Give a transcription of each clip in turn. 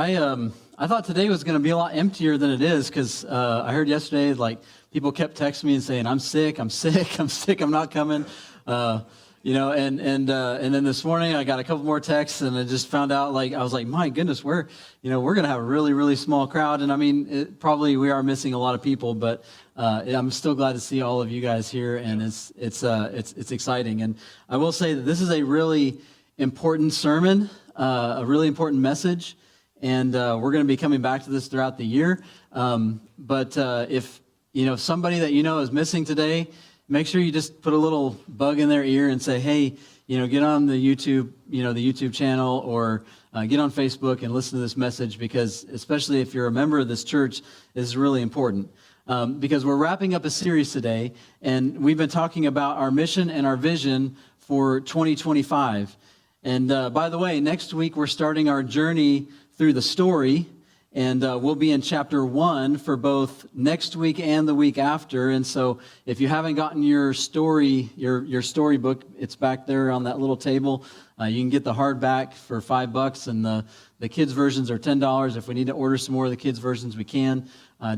I thought today was going to be a lot emptier than it is because I heard yesterday people kept texting me and saying I'm sick, I'm sick, I'm not coming. And then this morning I got a couple more texts and I just found out I was like, my goodness, we're going to have a really, really small crowd. And I mean, probably we are missing a lot of people, but I'm still glad to see all of you guys here, and it's exciting. And I will say that this is a really important sermon, a really important message. And we're going to be coming back to this throughout the year. But if somebody that is missing today, make sure you just put a little bug in their ear and say, hey, get on the YouTube channel, or get on Facebook and listen to this message, because especially if you're a member of this church, this is really important. Because we're wrapping up a series today, and we've been talking about our mission and our vision for 2025. And by the way, next week we're starting our journey through the story, and we'll be in chapter 1 for both next week and the week after. And so if you haven't gotten your story, your storybook, it's back there on that little table. You can get the hardback for $5, and the kids' versions are $10. If we need to order some more of the kids' versions, we can.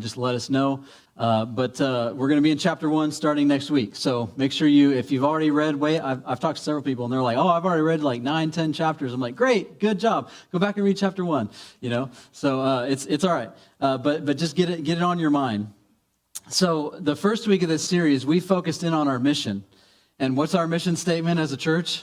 Just let us know. But we're going to be in chapter 1 starting next week. So make sure if you've already read, I've talked to several people, and they're like, oh, I've already read 9, 10 chapters. I'm like, great, good job. Go back and read chapter 1, So it's all right. But just get it on your mind. So the first week of this series, we focused in on our mission. And what's our mission statement as a church?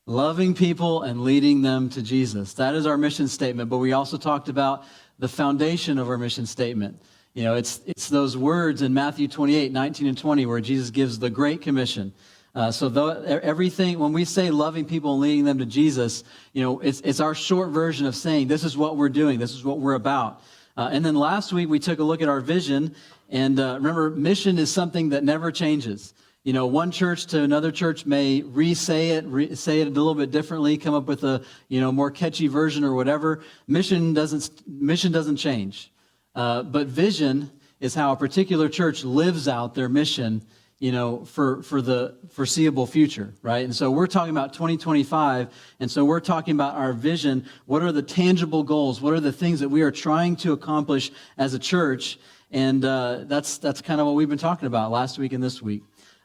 Loving people and leading them to Jesus. That is our mission statement. But we also talked about the foundation of our mission statement. It's those words in Matthew 28, 19 and 20, where Jesus gives the Great Commission. Everything, when we say loving people and leading them to Jesus, it's our short version of saying this is what we're doing, this is what we're about. And then last week we took a look at our vision, and remember, mission is something that never changes. One church to another church may say it a little bit differently, come up with a more catchy version or whatever. Mission doesn't change, but vision is how a particular church lives out their mission, for the foreseeable future, right? And so we're talking about 2025, and so we're talking about our vision. What are the tangible goals? What are the things that we are trying to accomplish as a church? And that's kind of what we've been talking about last week and this week.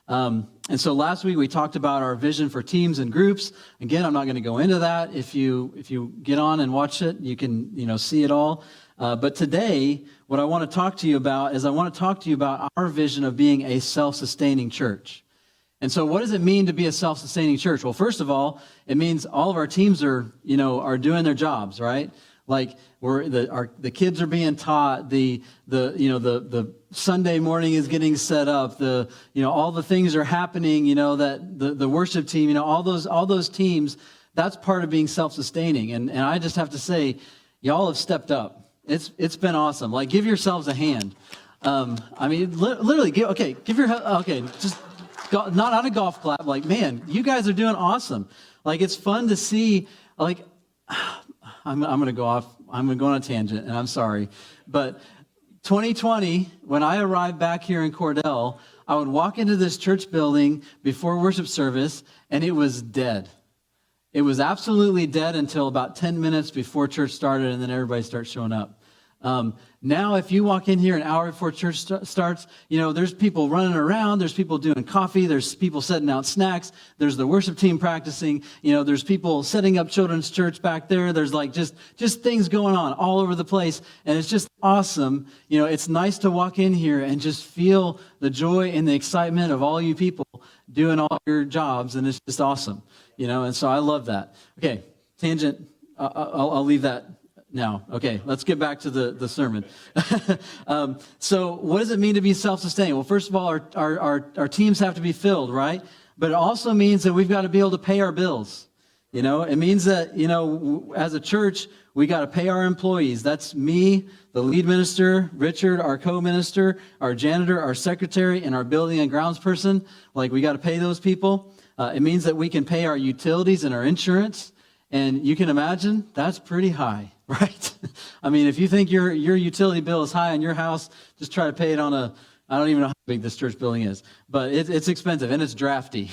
And so last week we talked about our vision for teams and groups. Again, I'm not going to go into that. If you get on and watch it, you can see it all. But today, what I want to talk to you about is our vision of being a self-sustaining church. And so what does it mean to be a self-sustaining church? Well, first of all, it means all of our teams are doing their jobs, right? Like the kids are being taught, the Sunday morning is getting set up, all the things are happening, that the worship team, all those teams, that's part of being self-sustaining. And I just have to say, y'all have stepped up. It's been awesome. Give yourselves a hand. Literally, just not a golf clap. Man, you guys are doing awesome. It's fun to see. I'm going to go off. I'm going to go on a tangent, and I'm sorry. But 2020, when I arrived back here in Cordell, I would walk into this church building before worship service, and it was dead. It was absolutely dead until about 10 minutes before church started, and then everybody starts showing up. Now, if you walk in here an hour before church starts, there's people running around, there's people doing coffee, there's people setting out snacks, there's the worship team practicing, there's people setting up children's church back there, there's just things going on all over the place, and it's just awesome. It's nice to walk in here and just feel the joy and the excitement of all you people doing all your jobs, and it's just awesome, and so I love that. Okay, tangent, I'll leave that now. Okay, let's get back to the sermon. So what does it mean to be self-sustaining? Well, first of all, our teams have to be filled, right? But it also means that we've got to be able to pay our bills. It means that, as a church, we got to pay our employees. That's me, the lead minister, Richard, our co-minister, our janitor, our secretary, and our building and grounds person. We got to pay those people. It means that we can pay our utilities and our insurance. And you can imagine that's pretty high, right? If you think your utility bill is high on your house, just try to pay it on I don't even know how big this church building is, but it's expensive and it's drafty,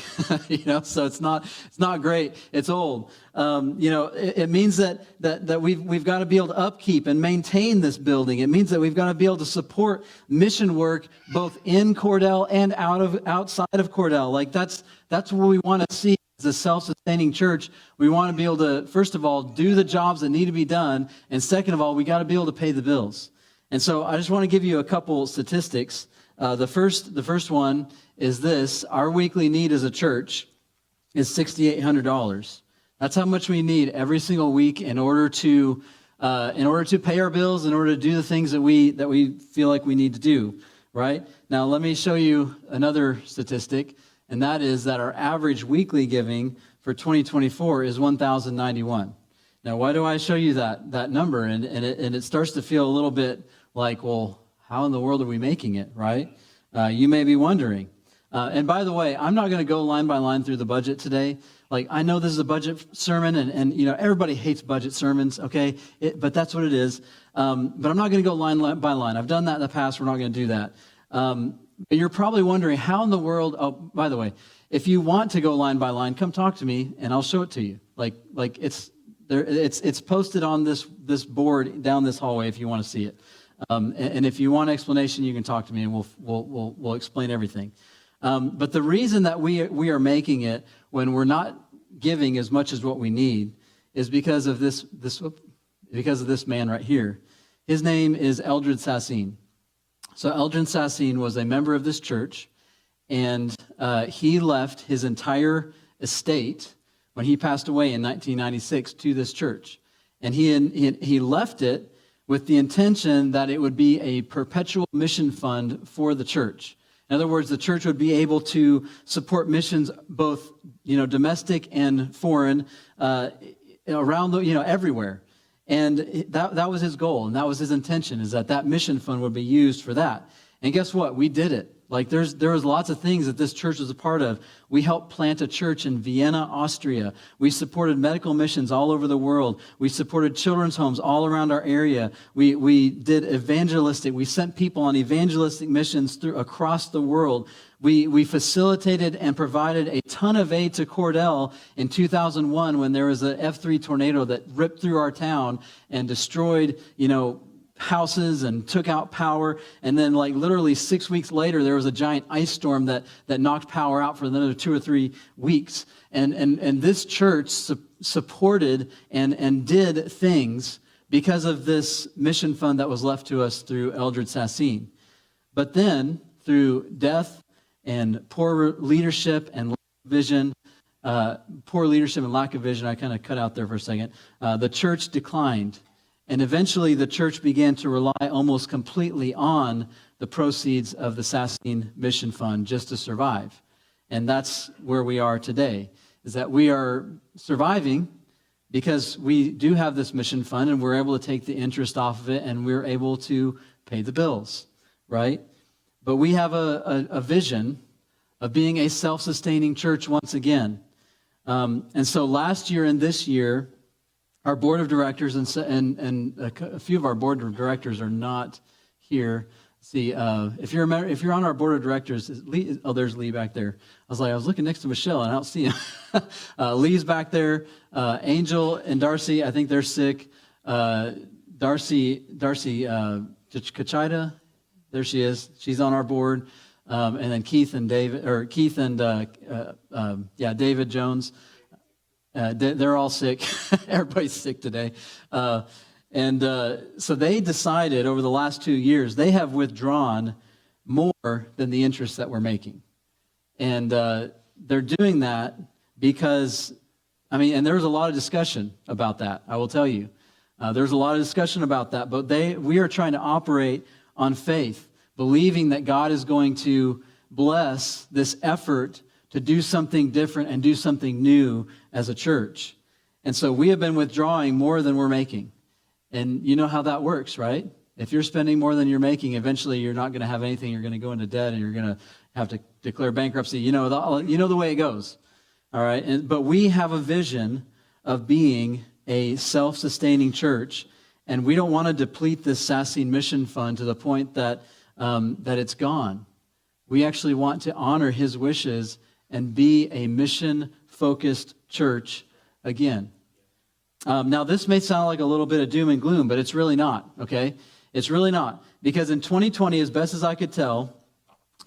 so it's not great. It's old. It means that we've got to be able to upkeep and maintain this building. It means that we've got to be able to support mission work both in Cordell and outside of Cordell. Like that's what we want to see as a self-sustaining church. We want to be able to, first of all, do the jobs that need to be done, and second of all, we got to be able to pay the bills. And so I just want to give you a couple statistics. The first one is this: our weekly need as a church is $6,800. That's how much we need every single week in order to pay our bills, in order to do the things that we feel like we need to do. Right now, let me show you another statistic, and that is that our average weekly giving for 2024 is $1,091. Now, why do I show you that number? And it starts to feel a little bit like, well, how in the world are we making it, right? You may be wondering. And by the way, I'm not going to go line by line through the budget today. Like, I know this is a budget sermon, and everybody hates budget sermons, okay? But that's what it is. But I'm not going to go line by line. I've done that in the past. We're not going to do that. But you're probably wondering, how in the world, oh, by the way, if you want to go line by line, come talk to me, and I'll show it to you. Like it's there. It's posted on this board down this hallway if you want to see it. And if you want an explanation, you can talk to me, and we'll explain everything. But the reason that we are making it when we're not giving as much as what we need is because of this man right here. His name is Eldred Sassine. So Eldred Sassine was a member of this church, and he left his entire estate when he passed away in 1996 to this church, and he left it with the intention that it would be a perpetual mission fund for the church. In other words, the church would be able to support missions, both domestic and foreign, around everywhere. And that was his goal, and that was his intention, is that mission fund would be used for that. And guess what? We did it. Like there was lots of things that this church was a part of. We helped plant a church in Vienna, Austria. We supported medical missions all over the world. We supported children's homes all around our area. We did evangelistic. We sent people on evangelistic missions across the world. We facilitated and provided a ton of aid to Cordell in 2001 when there was a F3 tornado that ripped through our town and destroyed, houses and took out power. And then literally 6 weeks later, there was a giant ice storm that knocked power out for another 2 or 3 weeks. And this church supported and did things because of this mission fund that was left to us through Eldred Sassine. But then through death and poor leadership and lack of vision, I kind of cut out there for a second, the church declined. And eventually the church began to rely almost completely on the proceeds of the Sassine Mission Fund just to survive. And that's where we are today, is that we are surviving because we do have this mission fund and we're able to take the interest off of it and we're able to pay the bills, right? But we have a vision of being a self-sustaining church once again. And so last year and this year, our board of directors and a few of our board of directors are not here. See, if you're on our board of directors, there's Lee back there. I was looking next to Michelle and I don't see him. Lee's back there. Angel and Darcy, I think they're sick. Darcy Kachida, there she is. She's on our board. And then David Jones. They're all sick. Everybody's sick today. So they decided over the last 2 years, they have withdrawn more than the interest that we're making. And they're doing that because, and there was a lot of discussion about that, I will tell you. There's a lot of discussion about that, but we are trying to operate on faith, believing that God is going to bless this effort to do something different and do something new as a church. And so we have been withdrawing more than we're making. And you know how that works, right? If you're spending more than you're making, eventually you're not going to have anything. You're going to go into debt and you're going to have to declare bankruptcy. You know the way it goes. All right. But we have a vision of being a self-sustaining church, and we don't want to deplete this Sassine Mission Fund to the point that it's gone. We actually want to honor his wishes and be a mission-focused church again. Now, this may sound like a little bit of doom and gloom, but it's really not, okay? It's really not. Because in 2020, as best as I could tell,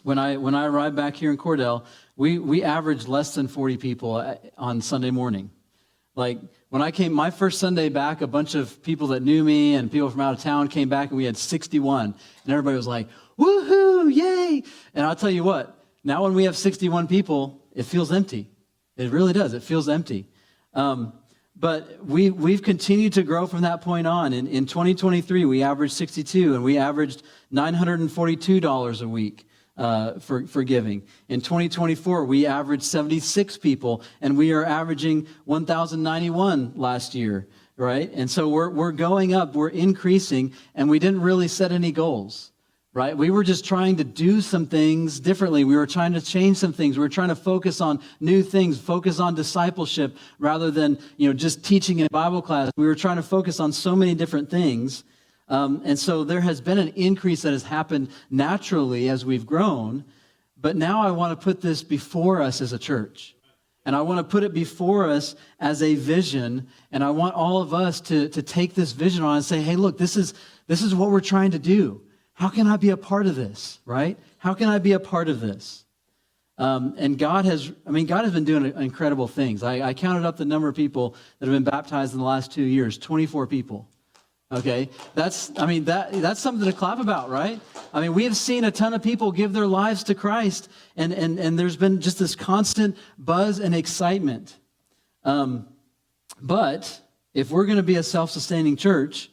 when I arrived back here in Cordell, we averaged less than 40 people on Sunday morning. Like, when I came, my first Sunday back, a bunch of people that knew me and people from out of town came back, and we had 61. And everybody was like, woohoo, yay! And I'll tell you what, now when we have 61 people, it feels empty. It really does. It feels empty. But we've continued to grow from that point on. In 2023, we averaged 62, and we averaged $942 a week for giving. In 2024, we averaged 76 people, and we are averaging 1,091 last year, right? And so we're going up, we're increasing, and we didn't really set any goals, right? We were just trying to do some things differently. We were trying to change some things. We were trying to focus on new things, focus on discipleship rather than, just teaching in a Bible class. We were trying to focus on so many different things. And so there has been an increase that has happened naturally as we've grown. But now I want to put this before us as a church. And I want to put it before us as a vision. And I want all of us to take this vision on and say, hey, look, this is what we're trying to do. How can I be a part of this, right? How can I be a part of this? And God has been doing incredible things. I counted up the number of people that have been baptized in the last 2 years, 24 people. Okay, that's something to clap about, right? I mean, we have seen a ton of people give their lives to Christ, and there's been just this constant buzz and excitement. But if we're going to be a self-sustaining church,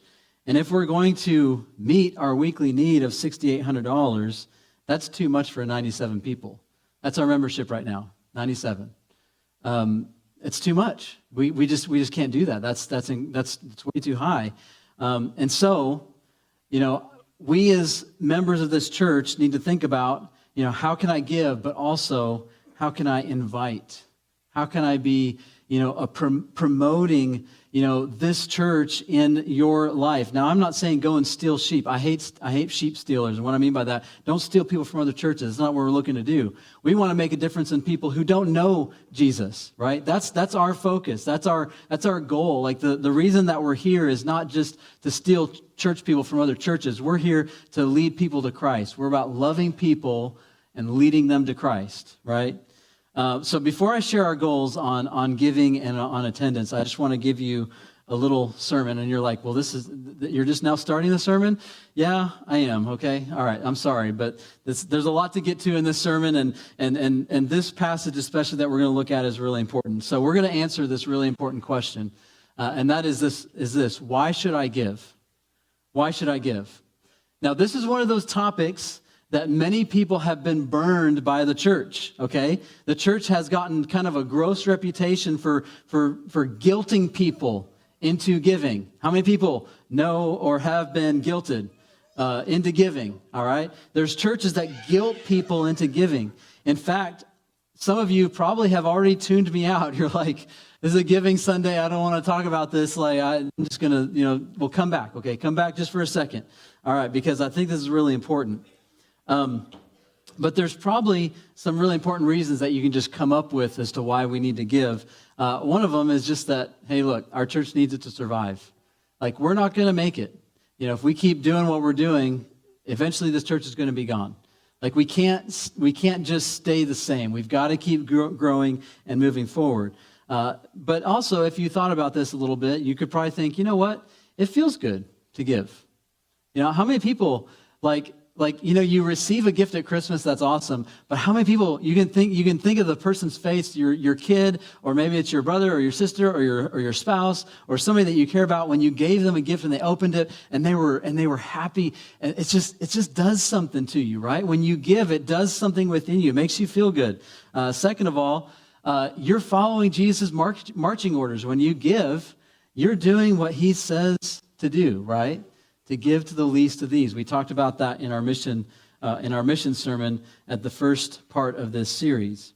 and if we're going to meet our weekly need of $6,800, that's too much for 97 people. That's our membership right now, 97. It's too much. We just can't do that. That's way too high. And so, we as members of this church need to think about, how can I give, but also how can I invite? How can I be, promoting, this church in your life? Now, I'm not saying go and steal sheep. I hate sheep stealers. And what I mean by that, don't steal people from other churches. It's not what we're looking to do. We want to make a difference in people who don't know Jesus, right? That's our focus. That's our goal. Like the reason that we're here is not just to steal church people from other churches. We're here to lead people to Christ. We're about loving people and leading them to Christ, right? So before I share our goals on giving and on attendance, I just want to give you a little sermon. And you're like, well, you're just now starting the sermon? Yeah, I am. Okay. All right. I'm sorry, but there's a lot to get to in this sermon. And this passage, especially that we're going to look at, is really important. So we're going to answer this really important question. And that is this, why should I give? Why should I give? Now, this is one of those topics that many people have been burned by the church, okay? The church has gotten kind of a gross reputation for guilting people into giving. How many people know or have been guilted into giving, all right? There's churches that guilt people into giving. In fact, some of you probably have already tuned me out. You're like, this is a giving Sunday. I don't want to talk about this. Like, I'm just going to, we'll come back, okay? Come back just for a second, all right? Because I think this is really important. But there's probably some really important reasons that you can just come up with as to why we need to give. One of them is just that, hey, look, our church needs it to survive. Like, we're not going to make it. If we keep doing what we're doing, eventually this church is going to be gone. Like, we can't just stay the same. We've got to keep growing and moving forward. But also, if you thought about this a little bit, you could probably think, you know what? It feels good to give. How many people, you receive a gift at Christmas, that's awesome, but how many people, you can think of the person's face, your kid, or maybe it's your brother or your sister or your spouse or somebody that you care about, when you gave them a gift and they opened it and they were happy, and it just does something to you, right? When you give, it does something within you. It makes you feel good. Second of all, you're following Jesus' marching orders. When you give, you're doing what he says to do, right? To give to the least of these. We talked about that in our mission sermon at the first part of this series.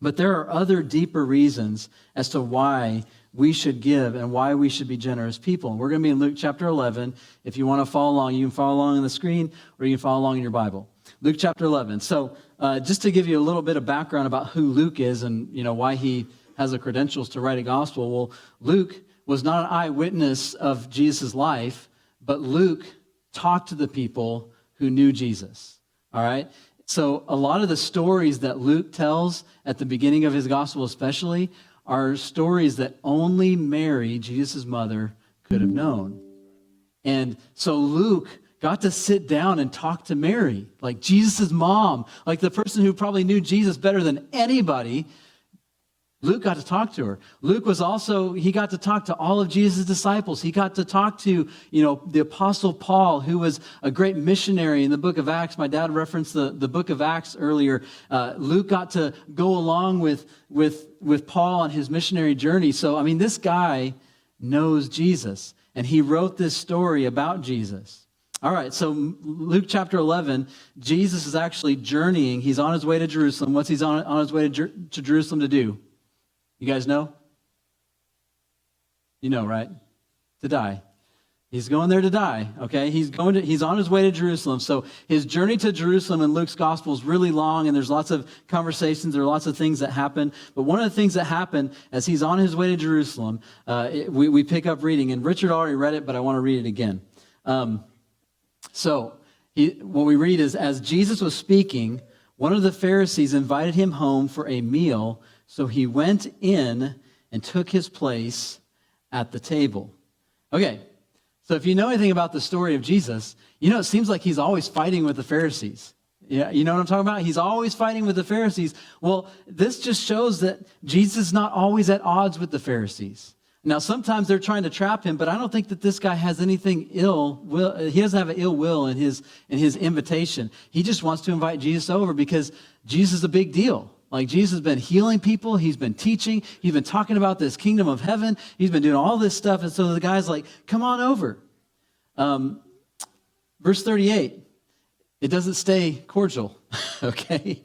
But there are other deeper reasons as to why we should give and why we should be generous people. And we're going to be in Luke chapter 11. If you want to follow along, you can follow along on the screen or you can follow along in your Bible. Luke chapter 11. So just to give you a little bit of background about who Luke is and, why he has the credentials to write a gospel. Well, Luke was not an eyewitness of Jesus' life, but Luke talked to the people who knew Jesus. All right? So a lot of the stories that Luke tells at the beginning of his gospel especially are stories that only Mary, Jesus' mother, could have known. And so Luke got to sit down and talk to Mary, like Jesus' mom, like the person who probably knew Jesus better than anybody. Luke got to talk to her. Luke was also, he got to talk to all of Jesus' disciples. He got to talk to, the Apostle Paul, who was a great missionary in the book of Acts. My dad referenced the book of Acts earlier. Luke got to go along with Paul on his missionary journey. So, this guy knows Jesus, and he wrote this story about Jesus. All right, so Luke chapter 11, Jesus is actually journeying. He's on his way to Jerusalem. What's he on his way to Jerusalem to do? You guys know? You know, right? To die. He's going there to die, okay? He's on his way to Jerusalem. So his journey to Jerusalem in Luke's gospel is really long, and there's lots of conversations, there are lots of things that happen. But one of the things that happen as he's on his way to Jerusalem, we pick up reading, and Richard already read it, but I want to read it again. What we read is, as Jesus was speaking, one of the Pharisees invited him home for a meal, so he went in and took his place at the table. Okay, so if you know anything about the story of Jesus, it seems like he's always fighting with the Pharisees. Yeah, you know what I'm talking about? He's always fighting with the Pharisees. Well, this just shows that Jesus is not always at odds with the Pharisees. Now, sometimes they're trying to trap him, but I don't think that this guy has anything ill will. He doesn't have an ill will in his invitation. He just wants to invite Jesus over because Jesus is a big deal. Like, Jesus has been healing people. He's been teaching. He's been talking about this kingdom of heaven. He's been doing all this stuff. And so the guy's like, come on over. Verse 38, it doesn't stay cordial, okay?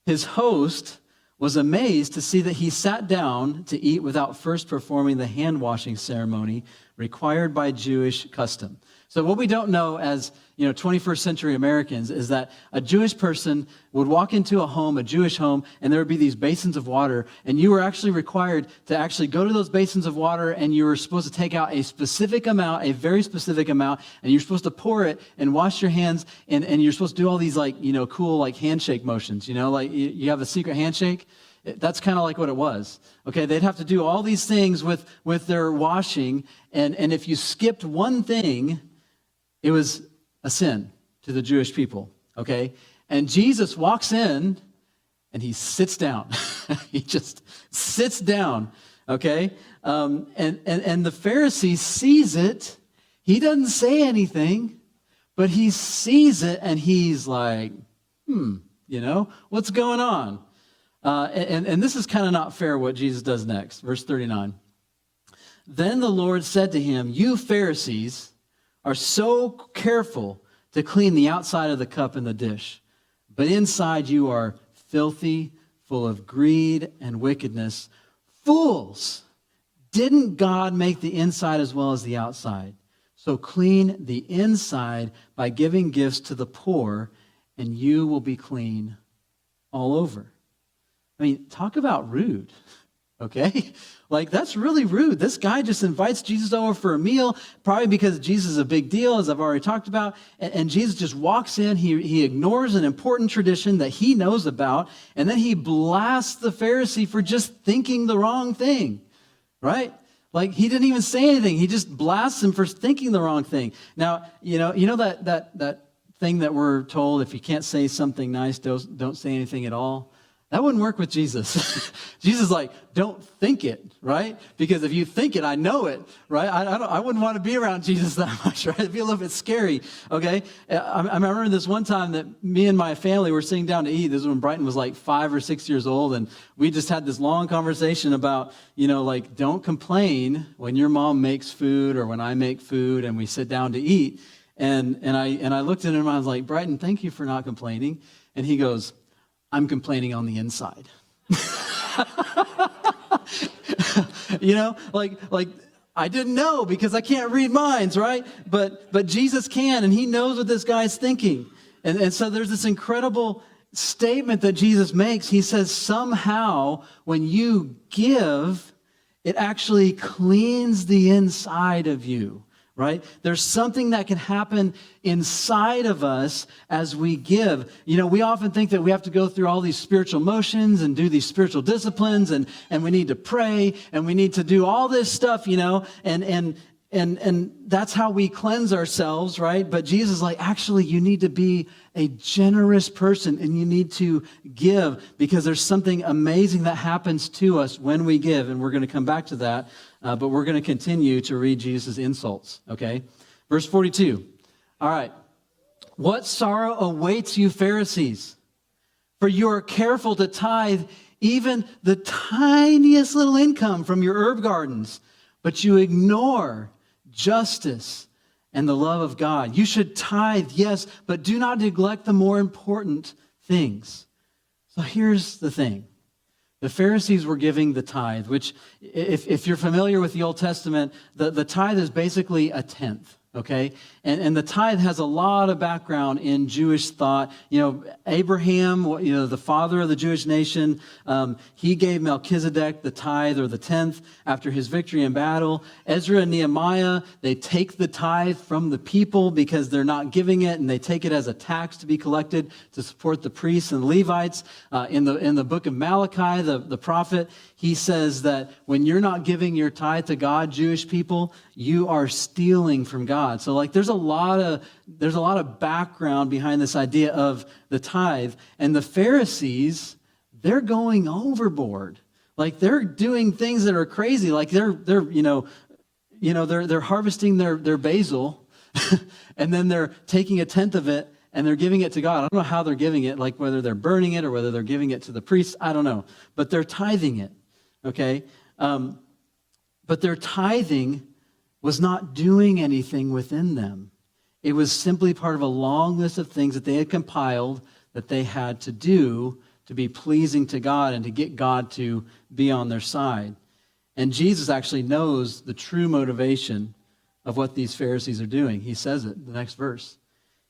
His host was amazed to see that he sat down to eat without first performing the hand-washing ceremony required by Jewish custom. So what we don't know as 21st century Americans is that a Jewish person would walk into a home, a Jewish home, and there would be these basins of water, and you were actually required to actually go to those basins of water, and you were supposed to take out a specific amount, a very specific amount, and you're supposed to pour it and wash your hands, and you're supposed to do all these cool handshake motions, like you have a secret handshake. That's kind of like what it was. Okay, they'd have to do all these things with their washing, and if you skipped one thing, it was a sin to the Jewish people, okay? And Jesus walks in, and he sits down. He just sits down, okay? And the Pharisee sees it. He doesn't say anything, but he sees it, and he's like, what's going on? And this is kind of not fair what Jesus does next. Verse 39. Then the Lord said to him, you Pharisees are so careful to clean the outside of the cup and the dish, but inside you are filthy, full of greed and wickedness. Fools! Didn't God make the inside as well as the outside? So clean the inside by giving gifts to the poor, and you will be clean all over. Talk about rude, okay? That's really rude. This guy just invites Jesus over for a meal, probably because Jesus is a big deal, as I've already talked about. And Jesus just walks in. He ignores an important tradition that he knows about, and then he blasts the Pharisee for just thinking the wrong thing, right? He didn't even say anything. He just blasts him for thinking the wrong thing. Now, you know that thing that we're told, if you can't say something nice, don't say anything at all. That wouldn't work with Jesus. Jesus is like, don't think it, right? Because if you think it, I know it, right? I wouldn't want to be around Jesus that much, right? It'd be a little bit scary, okay? I remember this one time that me and my family were sitting down to eat. This was when Brighton was 5 or 6 years old, and we just had this long conversation about, don't complain when your mom makes food or when I make food and we sit down to eat. And I looked at him and I was like, Brighton, thank you for not complaining. And he goes, I'm complaining on the inside. I didn't know because I can't read minds, right? But Jesus can, and he knows what this guy's thinking. And so there's this incredible statement that Jesus makes. He says, somehow when you give, it actually cleans the inside of you, right? There's something that can happen inside of us as we give. You know, we often think that we have to go through all these spiritual motions and do these spiritual disciplines, and we need to pray, and we need to do all this stuff, you know, and that's how we cleanse ourselves, right? But Jesus is like, actually, you need to be a generous person, and you need to give, because there's something amazing that happens to us when we give, and we're going to come back to that, but we're going to continue to read Jesus' insults, okay? Verse 42. All right. What sorrow awaits you, Pharisees? For you are careful to tithe even the tiniest little income from your herb gardens, but you ignore justice and the love of God. You should tithe, yes, but do not neglect the more important things. So here's the thing. The Pharisees were giving the tithe, which, if you're familiar with the Old Testament, the tithe is basically a tenth. Okay? And the tithe has a lot of background in Jewish thought. You know, Abraham, you know, the father of the Jewish nation, he gave Melchizedek the tithe or the tenth after his victory in battle. Ezra and Nehemiah, they take the tithe from the people because they're not giving it, and they take it as a tax to be collected to support the priests and Levites. In the book of Malachi, the prophet, he says that when you're not giving your tithe to God, Jewish people, you are stealing from God. So like there's a lot of background behind this idea of the tithe. And the Pharisees, they're going overboard. Like they're doing things that are crazy. Like they're harvesting their basil and then they're taking a tenth of it and they're giving it to God. I don't know how they're giving it, like whether they're burning it or whether they're giving it to the priests. I don't know. But they're tithing it. Okay? But their tithing was not doing anything within them. It was simply part of a long list of things that they had compiled that they had to do to be pleasing to God and to get God to be on their side. And Jesus actually knows the true motivation of what these Pharisees are doing. He says it in the next verse.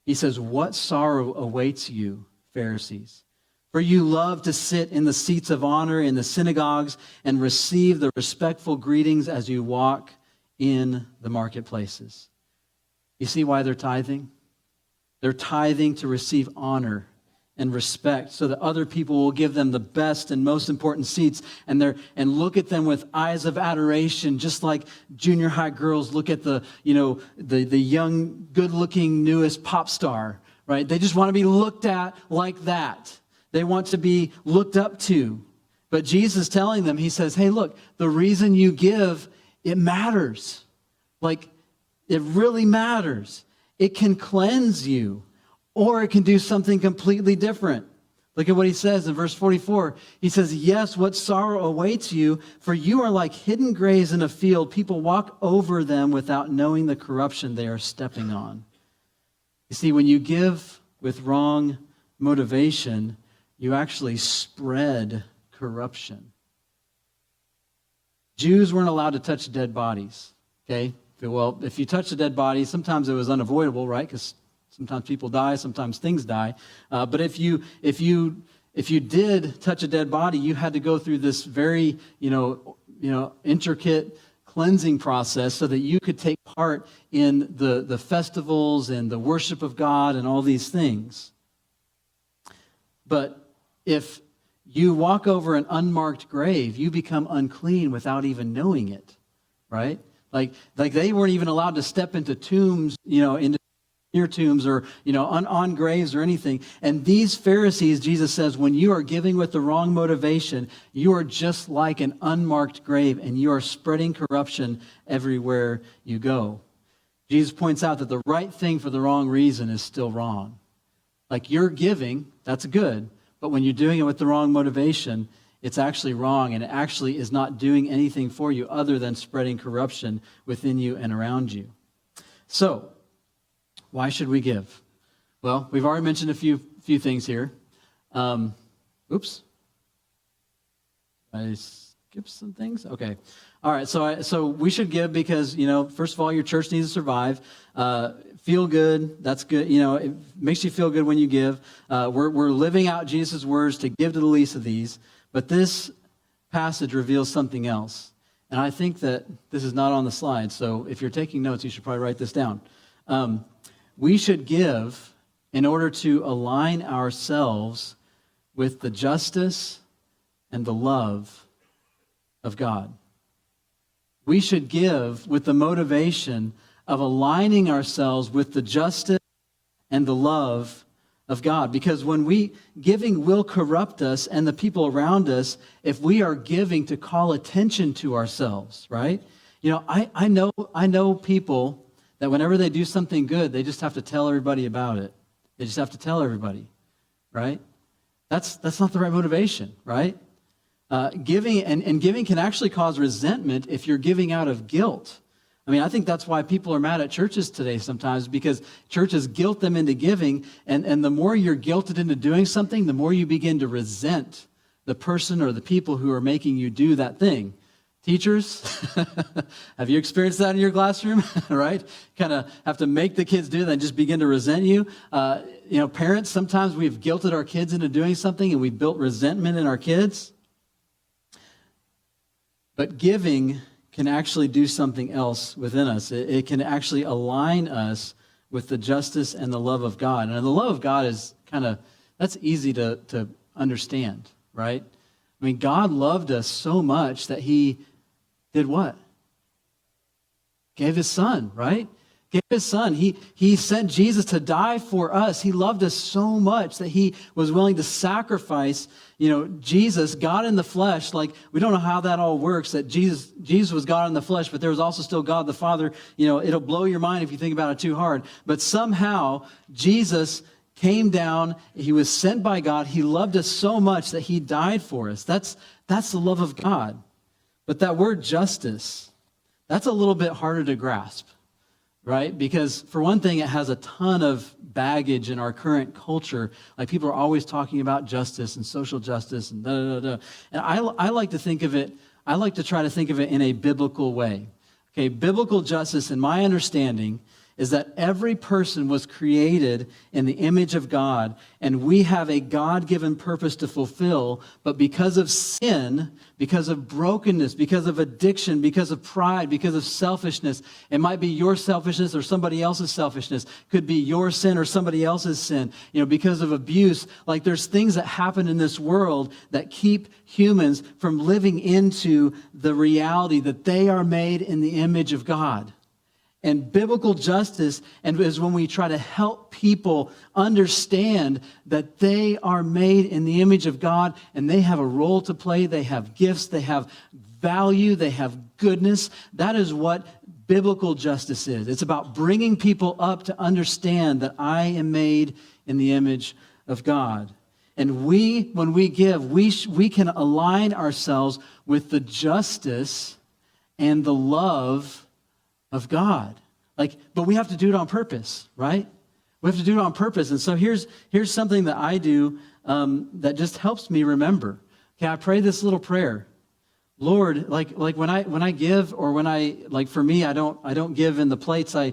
He says, "What sorrow awaits you, Pharisees? For you love to sit in the seats of honor in the synagogues and receive the respectful greetings as you walk in the marketplaces." You see why they're tithing? They're tithing to receive honor and respect so that other people will give them the best and most important seats and look at them with eyes of adoration, just like junior high girls look at the young, good-looking, newest pop star, right? They just want to be looked at like that. They want to be looked up to. But Jesus is telling them, he says, hey, look, the reason you give, it matters. Like, it really matters. It can cleanse you, or it can do something completely different. Look at what he says in verse 44. He says, yes, what sorrow awaits you, for you are like hidden graves in a field. People walk over them without knowing the corruption they are stepping on. You see, when you give with wrong motivation, you actually spread corruption. Jews weren't allowed to touch dead bodies, okay? Well, if you touch a dead body, sometimes it was unavoidable, right? Because sometimes people die, sometimes things die. But if you did touch a dead body, you had to go through this very, intricate cleansing process so that you could take part in the festivals and the worship of God and all these things. But if you walk over an unmarked grave, you become unclean without even knowing it, right? Like they weren't even allowed to step into tombs, into near tombs or, on graves or anything. And these Pharisees, Jesus says, when you are giving with the wrong motivation, you are just like an unmarked grave and you are spreading corruption everywhere you go. Jesus points out that the right thing for the wrong reason is still wrong. Like you're giving, that's good. But when you're doing it with the wrong motivation, it's actually wrong, and it actually is not doing anything for you other than spreading corruption within you and around you. So, why should we give? Well, we've already mentioned a few things here. I skip some things? Okay. All right. So we should give because, first of all, your church needs to survive. Feel good. That's good. It makes you feel good when you give. We're living out Jesus' words to give to the least of these. But this passage reveals something else. And I think that this is not on the slide. So if you're taking notes, you should probably write this down. We should give in order to align ourselves with the justice and the love of God. We should give with the motivation of aligning ourselves with the justice and the love of God. Because giving will corrupt us and the people around us if we are giving to call attention to ourselves, right? I know people that whenever they do something good, they just have to tell everybody about it. They just have to tell everybody, right? That's not the right motivation, right? Giving can actually cause resentment if you're giving out of guilt. I think that's why people are mad at churches today sometimes, because churches guilt them into giving, and the more you're guilted into doing something, the more you begin to resent the person or the people who are making you do that thing. Teachers, have you experienced that in your classroom, right? Kind of have to make the kids do that and just begin to resent you. Parents, sometimes we've guilted our kids into doing something and we built resentment in our kids. But giving can actually do something else within us. It can actually align us with the justice and the love of God. And the love of God is that's easy to understand, right? God loved us so much that he did what? Gave his son, right? Gave his son. He sent Jesus to die for us. He loved us so much that he was willing to sacrifice, Jesus, God in the flesh. Like, we don't know how that all works, that Jesus was God in the flesh, but there was also still God the Father. It'll blow your mind if you think about it too hard. But somehow, Jesus came down. He was sent by God. He loved us so much that he died for us. That's the love of God. But that word justice, that's a little bit harder to grasp. Right? Because for one thing, it has a ton of baggage in our current culture. Like, people are always talking about justice and social justice and da-da-da-da. And I like to try to think of it in a biblical way. Okay, biblical justice, in my understanding, is that every person was created in the image of God, and we have a God-given purpose to fulfill, but because of sin, because of brokenness, because of addiction, because of pride, because of selfishness, it might be your selfishness or somebody else's selfishness, could be your sin or somebody else's sin, because of abuse. Like, there's things that happen in this world that keep humans from living into the reality that they are made in the image of God. And biblical justice is when we try to help people understand that they are made in the image of God and they have a role to play. They have gifts, they have value, they have goodness. That is what biblical justice is. It's about bringing people up to understand that I am made in the image of God. And when we give, we can align ourselves with the justice and the love of God. But we have to do it on purpose, right? We have to do it on purpose. And so here's something that I do that just helps me remember. Okay, I pray this little prayer. Lord, like when I give, or for me, I don't give in the plates. I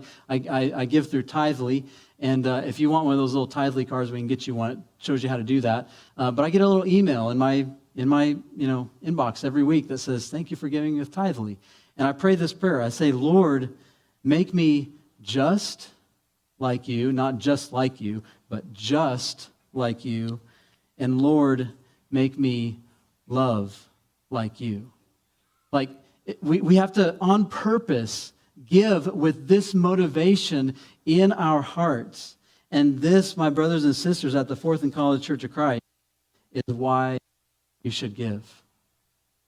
give through Tithely. And if you want one of those little Tithely cards, we can get you one. It shows you how to do that. But I get a little email in my inbox every week that says, "Thank you for giving with Tithely." And I pray this prayer. I say, Lord, make me just like you, not just like you, but just like you. And Lord, make me love like you. We have to, on purpose, give with this motivation in our hearts. And this, my brothers and sisters at the Fourth and College Church of Christ, is why you should give.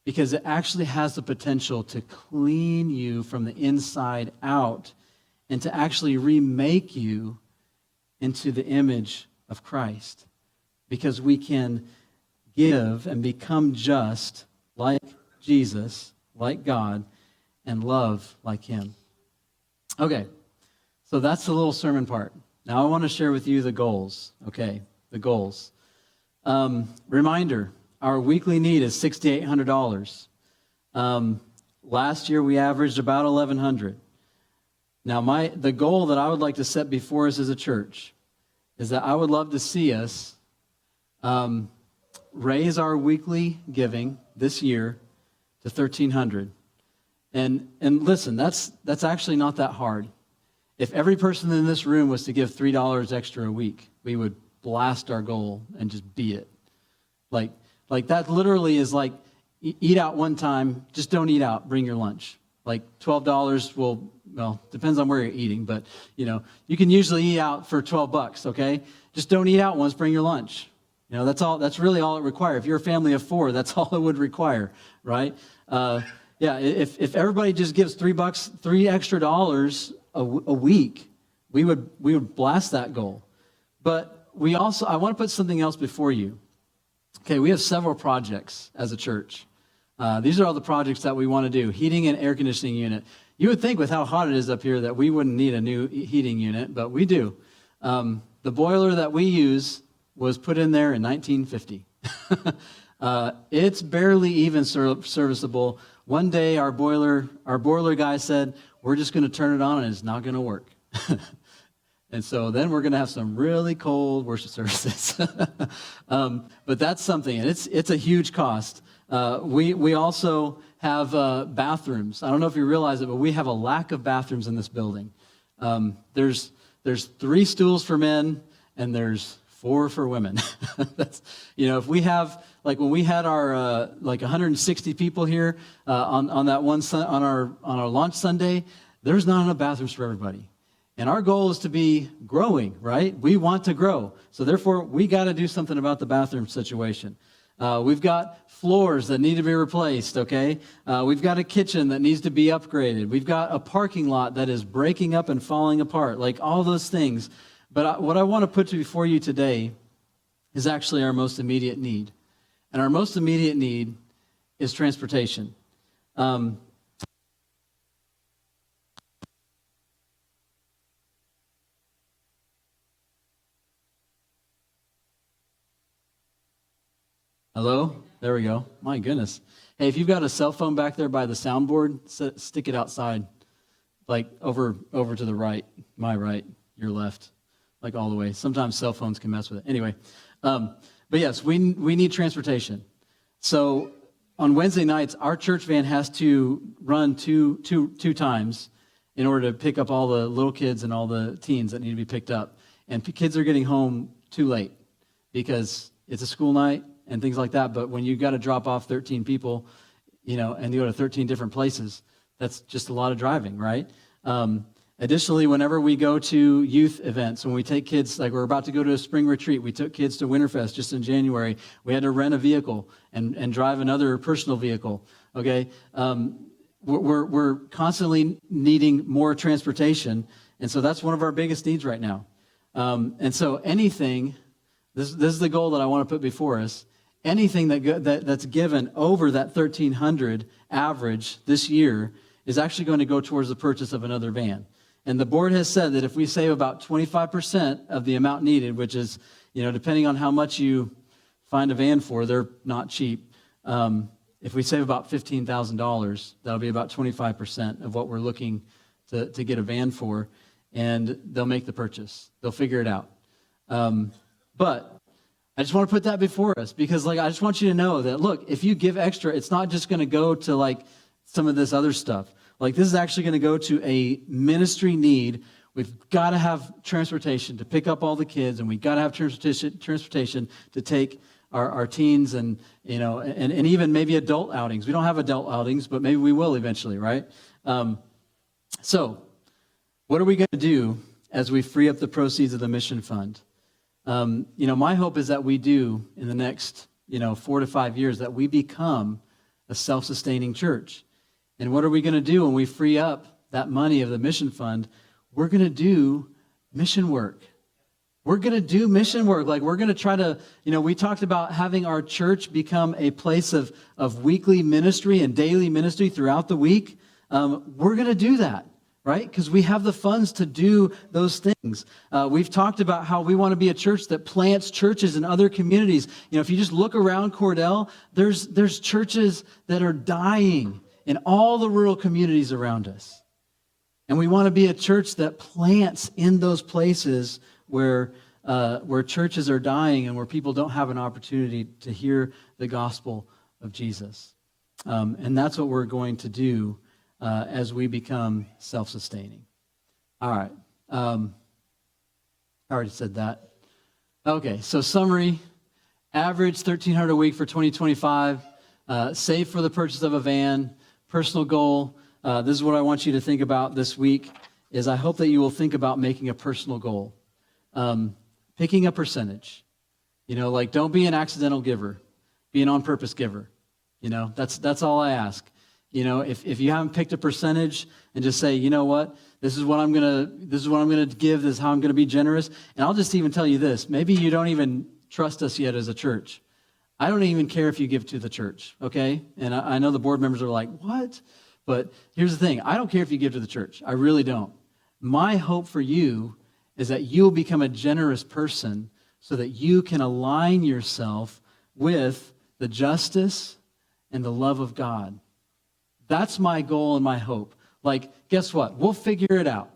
Because it actually has the potential to clean you from the inside out and to actually remake you into the image of Christ. Because we can give and become just like Jesus, like God, and love like him. Okay, so that's the little sermon part. Now I want to share with you the goals. Okay, the goals. Reminder. Our weekly need is $6,800. Last year, we averaged about 1,100. Now, the goal that I would like to set before us as a church is that I would love to see us raise our weekly giving this year to 1,300. And listen, that's actually not that hard. If every person in this room was to give $3 extra a week, we would blast our goal and just beat it. Like that literally is like eat out one time, just don't eat out, bring your lunch. Like $12 well, depends on where you're eating, but you can usually eat out for $12, okay? Just don't eat out once, bring your lunch. That's really all it requires. If you're a family of 4, that's all it would require, right? If everybody just gives $3 extra dollars a week, we would blast that goal. But I want to put something else before you. Okay, we have several projects as a church. These are all the projects that we want to do. Heating and air conditioning unit. You would think with how hot it is up here that we wouldn't need a new heating unit, but we do. The boiler that we use was put in there in 1950. It's barely even serviceable. One day our boiler guy said, we're just going to turn it on and it's not going to work. And so then we're going to have some really cold worship services. But that's something, and it's a huge cost. We also have bathrooms. I don't know if you realize it, but we have a lack of bathrooms in this building. There's 3 stools for men, and there's 4 for women. That's, if we have, like when we had our 160 people here on that one on our launch Sunday, there's not enough bathrooms for everybody. And our goal is to be growing, right? We want to grow. So therefore, we got to do something about the bathroom situation. We've got floors that need to be replaced, okay? We've got a kitchen that needs to be upgraded. We've got a parking lot that is breaking up and falling apart, like all those things. But what I want to put before you today is actually our most immediate need. And our most immediate need is transportation. Hello? There we go. My goodness. Hey, if you've got a cell phone back there by the soundboard, stick it outside, like over to the right, my right, your left, like all the way. Sometimes cell phones can mess with it. Anyway, but yes, we need transportation. So on Wednesday nights, our church van has to run two times in order to pick up all the little kids and all the teens that need to be picked up. And kids are getting home too late because it's a school night and things like that. But when you got to drop off 13 people, and you go to 13 different places, that's just a lot of driving, right? Additionally, whenever we go to youth events, when we take kids, like we're about to go to a spring retreat, we took kids to Winterfest just in January. We had to rent a vehicle and drive another personal vehicle, okay? We're constantly needing more transportation, and so that's one of our biggest needs right now. And so anything, this is the goal that I want to put before us, anything that's given over that 1,300 average this year is actually going to go towards the purchase of another van. And the board has said that if we save about 25% of the amount needed, which is, depending on how much you find a van for, they're not cheap. If we save about $15,000, that'll be about 25% of what we're looking to get a van for, and they'll make the purchase. They'll figure it out. But I just want to put that before us because, I just want you to know that, look, if you give extra, it's not just going to go to, some of this other stuff. This is actually going to go to a ministry need. We've got to have transportation to pick up all the kids, and we've got to have transportation to take our teens and even maybe adult outings. We don't have adult outings, but maybe we will eventually, right? So what are we going to do as we free up the proceeds of the mission fund? My hope is that we do in the next, 4 to 5 years, that we become a self-sustaining church. And what are we going to do when we free up that money of the mission fund? We're going to do mission work. We're going to do mission work. We're going to try to, we talked about having our church become a place of weekly ministry and daily ministry throughout the week. We're going to do that. Right? Because we have the funds to do those things. We've talked about how we want to be a church that plants churches in other communities. If you just look around Cordell, there's churches that are dying in all the rural communities around us. And we want to be a church that plants in those places where churches are dying and where people don't have an opportunity to hear the gospel of Jesus. And that's what we're going to do as we become self-sustaining. All right. I already said that. Okay, so summary. Average $1,300 a week for 2025. Save for the purchase of a van. Personal goal. This is what I want you to think about this week, is I hope that you will think about making a personal goal. Picking a percentage. Like, don't be an accidental giver. Be an on-purpose giver. That's all I ask. If you haven't picked a percentage and just say, you know what, this is what I'm gonna give, this is how I'm gonna be generous. And I'll just even tell you this, maybe you don't even trust us yet as a church. I don't even care if you give to the church, okay? And I know the board members are like, what? But here's the thing, I don't care if you give to the church. I really don't. My hope for you is that you'll become a generous person so that you can align yourself with the justice and the love of God. That's my goal and my hope. Like, guess what? We'll figure it out.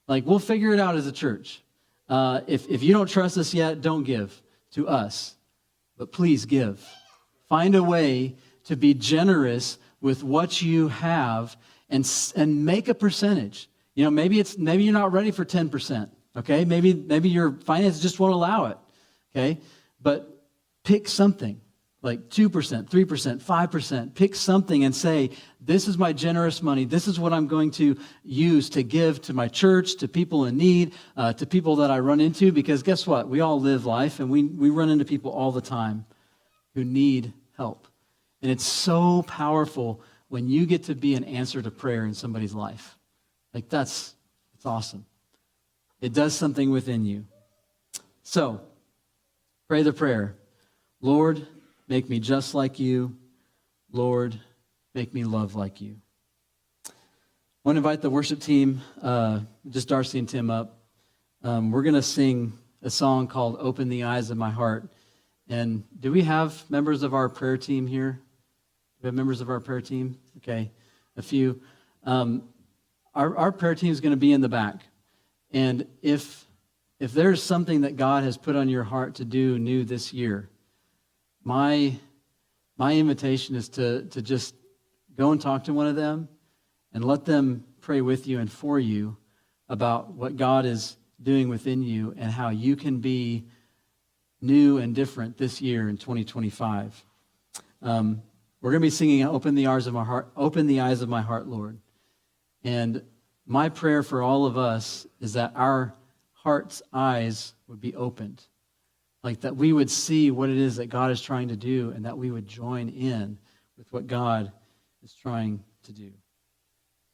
We'll figure it out as a church. If you don't trust us yet, don't give to us. But please give. Find a way to be generous with what you have and make a percentage. Maybe you're not ready for 10%. Okay? Maybe your finances just won't allow it. Okay? But pick something. Like 2%, 3%, 5%. Pick something and say, this is my generous money. This is what I'm going to use to give to my church, to people in need, to people that I run into. Because guess what? We all live life, and we run into people all the time who need help. And it's so powerful when you get to be an answer to prayer in somebody's life. It's awesome. It does something within you. So, pray the prayer. Lord, make me just like you. Lord, make me love like you. I want to invite the worship team, just Darcy and Tim up. We're going to sing a song called Open the Eyes of My Heart. And do we have members of our prayer team here? Do we have members of our prayer team? Okay, a few. Our prayer team is going to be in the back. And if there's something that God has put on your heart to do new this year, my invitation is to just go and talk to one of them and let them pray with you and for you about what God is doing within you and how you can be new and different this year in 2025. We're going to be singing Open the Eyes of My Heart, Open the Eyes of My Heart, Lord. And my prayer for all of us is that our heart's eyes would be opened. That we would see what it is that God is trying to do and that we would join in with what God is trying to do.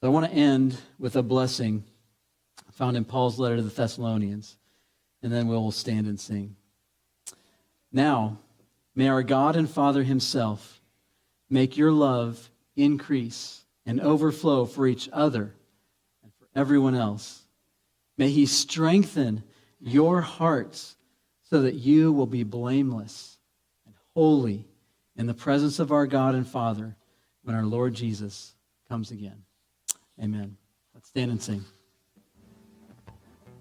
So I want to end with a blessing found in Paul's letter to the Thessalonians, and then we'll stand and sing. Now, may our God and Father himself make your love increase and overflow for each other and for everyone else. May he strengthen your hearts so that you will be blameless and holy in the presence of our God and Father when our Lord Jesus comes again. Amen. Let's stand and sing.